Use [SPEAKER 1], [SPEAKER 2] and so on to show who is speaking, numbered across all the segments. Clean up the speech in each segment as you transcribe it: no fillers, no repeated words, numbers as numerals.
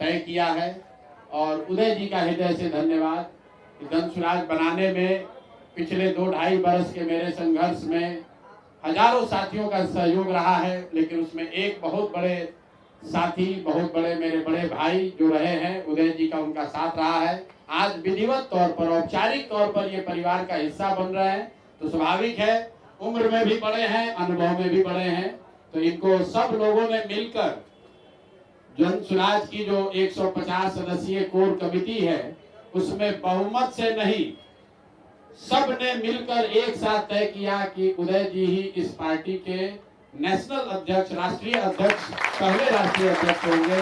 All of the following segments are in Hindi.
[SPEAKER 1] तय किया है। और उदय जी का हृदय से धन्यवाद कि जन सुराज बनाने में पिछले 2-2.5 बरस के मेरे संघर्ष में हजारों साथियों का सहयोग रहा है, लेकिन उसमें एक बहुत बड़े साथी, बहुत बड़े मेरे बड़े भाई जो रहे हैं, उदय जी का उनका साथ रहा है। आज विधिवत तौर पर, औपचारिक तौर पर ये परिवार का हिस्सा बन रहे हैं, तो स्वाभाविक है, उम्र में भी बड़े हैं, अनुभव में भी बड़े हैं, तो इनको सब लोगों ने मिलकर जन सुराज की जो 150 सदस्यीय कोर कमेटी है उसमें बहुमत से नहीं, सब ने मिलकर एक साथ तय किया कि उदय जी ही इस पार्टी के नेशनल अध्यक्ष, राष्ट्रीय अध्यक्ष, पहले राष्ट्रीय अध्यक्ष होंगे।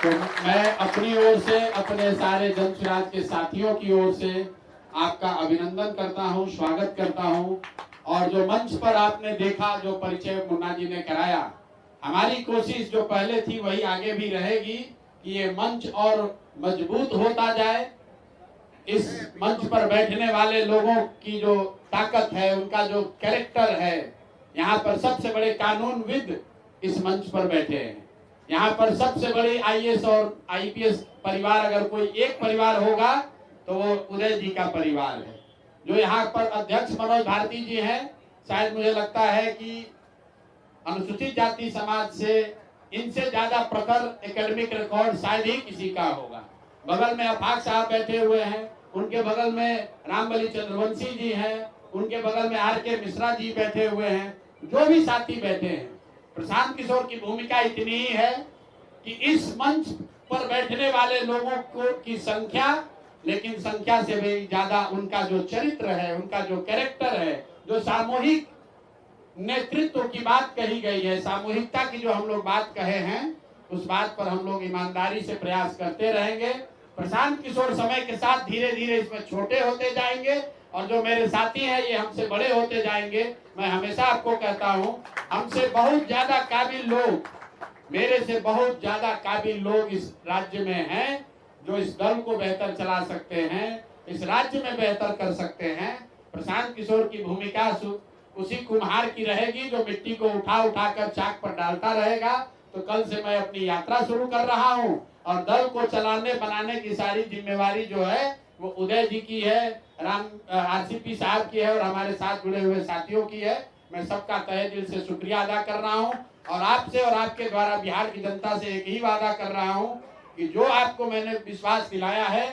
[SPEAKER 1] तो मैं अपनी ओर से, अपने सारे जन सुराज के साथियों की ओर से आपका अभिनंदन करता हूं, स्वागत करता हूं। और जो मंच पर आपने देखा, जो परिचय मुन्ना जी ने कराया, हमारी कोशिश जो पहले थी वही आगे भी रहेगी कि ये मंच और मजबूत होता जाए। इस मंच पर बैठने वाले लोगों की जो ताकत है, उनका जो कैरेक्टर है, यहाँ पर सबसे बड़े कानूनविद इस मंच पर बैठे हैं। यहाँ पर सबसे बड़ी आईएएस और आईपीएस परिवार अगर कोई एक परिवार होगा तो वो उदय जी का परिवार है। जो यहाँ पर अध्यक्ष मनोज भारती जी हैं, शायद मुझे लगता है कि अनुसूचित जाति समाज से इनसे ज्यादा प्रखर एकेडमिक रिकॉर्ड शायद ही किसी का होगा। बगल में अफाक साहब बैठे हुए हैं, उनके बगल में रामबली चंद्रवंशी जी हैं, उनके बगल में आर.के. मिश्रा जी बैठे हुए हैं, जो भी साथी बैठे हैं। प्रशांत किशोर की भूमिका इतनी ही है कि इस मंच पर बैठने वाले लोगों को की संख्या, लेकिन संख्या से भी ज्यादा उनका जो चरित्र है, उनका जो कैरेक्टर है, जो सामूहिक नेतृत्व की बात कही गई है, सामूहिकता की जो हम लोग बात कहे हैं, उस बात पर हम लोग ईमानदारी से प्रयास करते रहेंगे। प्रशांत किशोर समय के साथ धीरे धीरे इसमें छोटे होते जाएंगे और जो मेरे साथी हैं ये हमसे बड़े होते जाएंगे। मैं हमेशा आपको कहता हूँ, हमसे बहुत ज्यादा काबिल लोग, मेरे से बहुत ज्यादा काबिल लोग इस राज्य में हैं जो इस दल को बेहतर चला सकते हैं, इस राज्य में बेहतर कर सकते हैं। प्रशांत किशोर की भूमिका उसी कुम्हार की रहेगी जो मिट्टी को उठा उठा कर चाक पर डालता रहेगा। तो कल से मैं अपनी यात्रा शुरू कर रहा हूं और दल को चलाने बनाने की सारी जिम्मेवारी जो है वो उदय जी की है, आरसीपी साहब की है और हमारे साथ जुड़े हुए साथियों की है। मैं सबका तहे दिल से शुक्रिया अदा कर रहा हूं और आपसे और आपके द्वारा बिहार की जनता से एक ही वादा कर रहा हूं कि जो आपको मैंने विश्वास दिलाया है,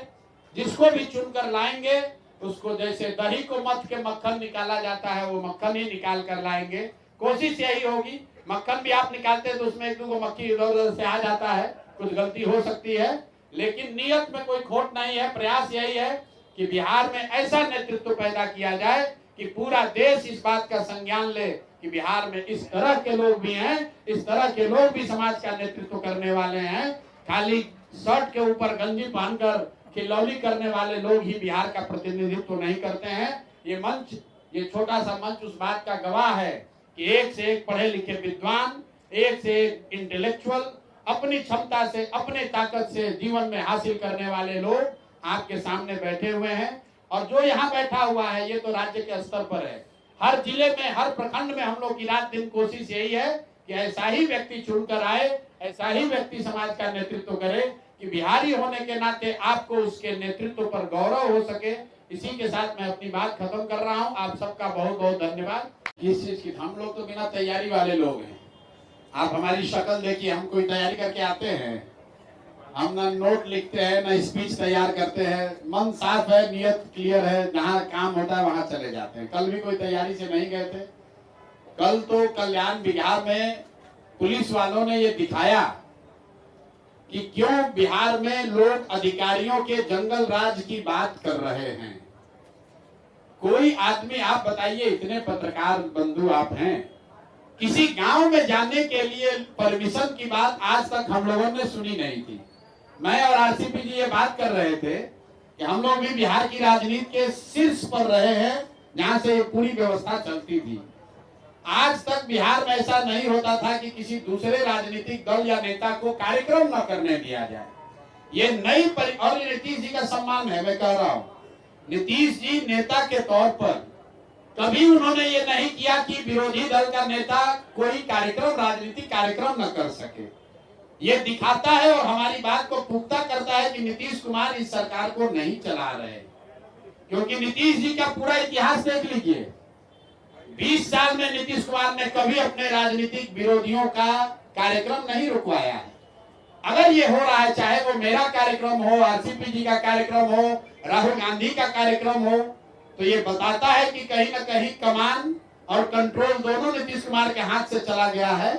[SPEAKER 1] जिसको भी चुनकर लाएंगे उसको जैसे दही को मथ के मक्खन निकाला जाता है वो मक्खन ही निकाल कर लाएंगे। कोशिश यही होगी, मक्खन भी आप निकालते हैं तो उसमें एक दो मक्खी इधर उधर से आ जाता है, कुछ गलती हो सकती है, लेकिन नियत में कोई खोट नहीं है। प्रयास यही है कि बिहार में ऐसा नेतृत्व पैदा किया जाए कि पूरा देश इस बात का संज्ञान ले कि बिहार में इस तरह के लोग भी हैं, इस तरह के लोग भी समाज का नेतृत्व करने वाले हैं। खाली शर्ट के ऊपर गंजी पहनकर खिलौनी करने वाले लोग ही बिहार का प्रतिनिधित्व नहीं करते हैं। ये मंच, ये छोटा सा मंच उस बात का गवाह है कि एक से एक पढ़े लिखे विद्वान, एक से एक इंटेलेक्चुअल, अपनी क्षमता से, अपने ताकत से जीवन में हासिल करने वाले लोग आपके सामने बैठे हुए हैं। और जो यहाँ बैठा हुआ है ये तो राज्य के स्तर पर है, हर जिले में, हर प्रखंड में हम लोग की रात दिन कोशिश यही है कि ऐसा ही व्यक्ति चुनकर आए, ऐसा ही व्यक्ति समाज का नेतृत्व करे कि बिहारी होने के नाते आपको उसके नेतृत्व पर गौरव हो सके। इसी के साथ मैं अपनी बात खत्म कर रहा हूं। आप सबका बहुत बहुत धन्यवाद। किस चीज की, हम लोग तो बिना तैयारी वाले लोग हैं। आप हमारी शक्ल देखिए, हम कोई तैयारी करके आते हैं? हम ना नोट लिखते हैं, ना स्पीच तैयार करते हैं। मन साफ है, नियत क्लियर है, जहाँ काम होता है वहां चले जाते हैं। कल भी कोई तैयारी से नहीं गए थे। कल तो कल्याण बिहार में पुलिस वालों ने ये दिखाया कि क्यों बिहार में लोग अधिकारियों के जंगल राज की बात कर रहे हैं। कोई आदमी, आप बताइए, इतने पत्रकार बंधु आप हैं, किसी गांव में जाने के लिए परमिशन की बात आज तक हम लोगों ने सुनी नहीं थी। मैं और आरसीपी जी ये बात कर रहे थे कि हम लोग भी बिहार की राजनीति के शीर्ष पर रहे हैं जहां से ये पूरी व्यवस्था चलती थी। आज तक बिहार में ऐसा नहीं होता था कि किसी दूसरे राजनीतिक दल या नेता को कार्यक्रम न करने दिया जाए। ये नई और नीतीश जी का सम्मान है। मैं कह रहा हूं, नीतीश जी नेता के तौर पर कभी उन्होंने ये नहीं किया कि विरोधी दल का नेता कोई कार्यक्रम, राजनीतिक कार्यक्रम न कर सके। ये दिखाता है और हमारी बात को पुख्ता करता है कि नीतीश कुमार इस सरकार को नहीं चला रहे, क्योंकि नीतीश जी का पूरा इतिहास देख लीजिए। 20 साल में नीतीश कुमार ने कभी अपने राजनीतिक विरोधियों का कार्यक्रम नहीं रुकवाया है। अगर ये हो रहा है, चाहे वो मेरा कार्यक्रम हो, आरसीपी जी का कार्यक्रम हो, राहुल गांधी का कार्यक्रम हो, तो ये बताता है कि कहीं ना कहीं कमान और कंट्रोल दोनों नीतीश कुमार के हाथ से चला गया है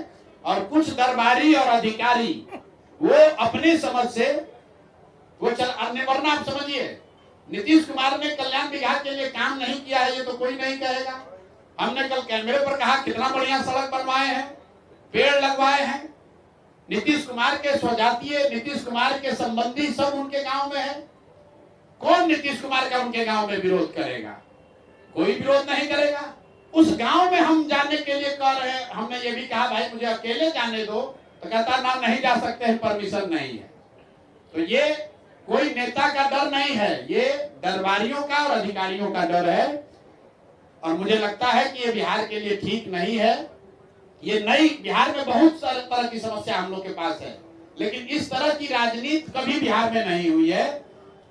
[SPEAKER 1] और कुछ दरबारी और अधिकारी वो अपने समझ से वो वरना आप समझिए नीतीश कुमार ने कल्याण विभाग के लिए काम नहीं किया है, ये तो कोई नहीं कहेगा। हमने कल कैमरे पर कहा कितना बढ़िया सड़क बनवाए हैं, पेड़ लगवाए हैं। नीतीश कुमार के स्वजातीय, नीतीश कुमार के संबंधी सब उनके गांव में है। कौन नीतीश कुमार का उनके गांव में विरोध करेगा? कोई विरोध नहीं करेगा। उस गांव में हम जाने के लिए कह रहे हैं, हमने ये भी कहा भाई मुझे अकेले जाने दो, तो कहता ना नहीं जा सकते हैं, परमिशन नहीं है। तो ये कोई नेता का डर नहीं है, ये दरबारियों का और अधिकारियों का डर है। और मुझे लगता है कि ये बिहार के लिए ठीक नहीं है। ये नई बिहार में बहुत सारे तरह की समस्या हम लोग के पास है, लेकिन इस तरह की राजनीति कभी बिहार में नहीं हुई है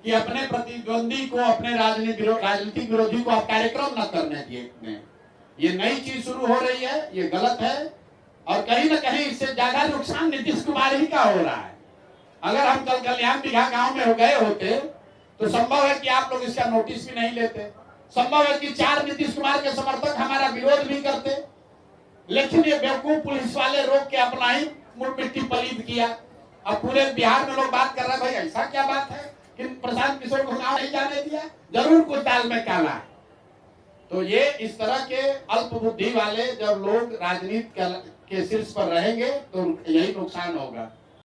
[SPEAKER 1] कि अपने प्रतिद्वंदी को, अपने राजनीतिक विरोधी को आप कार्यक्रम न करने दिए। ये नई चीज शुरू हो रही है, ये गलत है और कहीं ना कहीं इससे ज्यादा नुकसान नीतीश कुमार ही का हो रहा है। अगर हम कल कल्याण बिघा गांव में हो गए होते तो संभव है कि आप लोग इसका नोटिस भी नहीं लेते। संभव है कि 4 नीतीश कुमार के समर्थक हमारा विरोध भी करते, लेकिन ये बेवकूफ पुलिस वाले रोक के अपना ही मुड़ मिट्टी पलीद किया। अब पूरे बिहार में लोग बात कर रहे हैं भाई ऐसा क्या बात है कि प्रशांत किशोर को गाँव नहीं जाने दिया, जरूर कुछ दाल में काला है। तो ये इस तरह के अल्प बुद्धि वाले जब लोग राजनीति के शीर्ष पर रहेंगे तो यही नुकसान होगा।